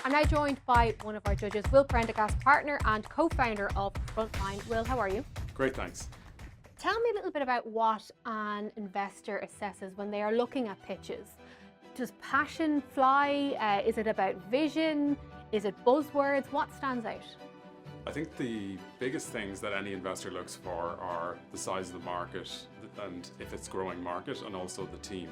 I'm now joined by one of our judges, Will Prendergast, partner and co-founder of Frontline. Will, how are you? Great, thanks. Tell me a little bit about what an investor assesses when they are looking at pitches. Does passion fly? Is it about vision? Is it buzzwords? What stands out? I think the biggest things that any investor looks for are the size of the market and if it's growing market, and also the team.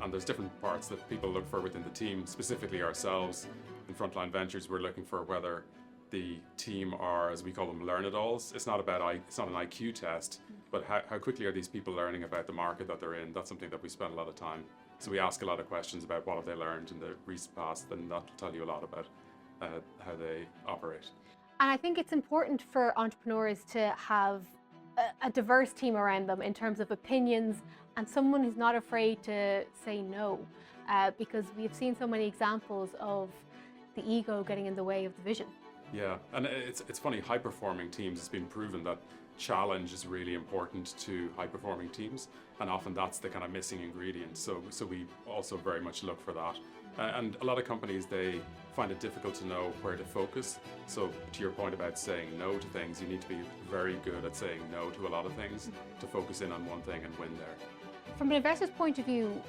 And there's different parts that people look for within the team, specifically ourselves. In Frontline Ventures, we're looking for whether the team are, as we call them, learn-it-alls. It's not an IQ test, but how quickly are these people learning about the market that they're in? That's something that we spend a lot of time. So we ask a lot of questions about what have they learned in the recent past, and that will tell you a lot about how they operate. And I think it's important for entrepreneurs to have a diverse team around them in terms of opinions, and someone who's not afraid to say no, because we've seen so many examples of the ego getting in the way of the vision. Yeah, and it's funny, high-performing teams, it's been proven that challenge is really important to high-performing teams, and often that's the kind of missing ingredient. So we also very much look for that. And a lot of companies, they find it difficult to know where to focus. So to your point about saying no to things, you need to be very good at saying no to a lot of things to focus in on one thing and win there. From an investor's point of view,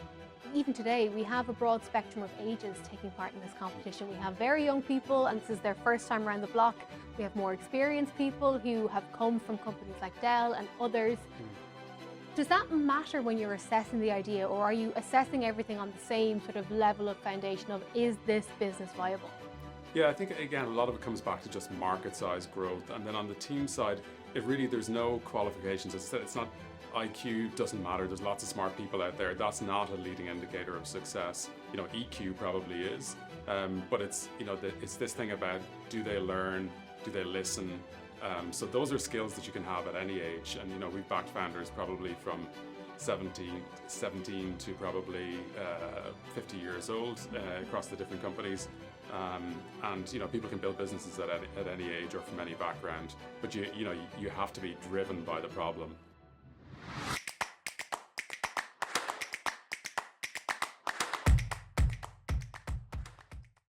even today, we have a broad spectrum of ages taking part in this competition. We have very young people, and this is their first time around the block. We have more experienced people who have come from companies like Dell and others. Does that matter when you're assessing the idea, or are you assessing everything on the same sort of level of foundation of, is this business viable? Yeah, I think, again, a lot of it comes back to just market size growth. And then on the team side, there's no qualifications. It's not IQ doesn't matter. There's lots of smart people out there. That's not a leading indicator of success. EQ probably is, but it's this thing about, do they learn, do they listen? So those are skills that you can have at any age. And we've backed founders probably from 17 to probably 50 years old across the different companies. And people can build businesses at any age or from any background, but you have to be driven by the problem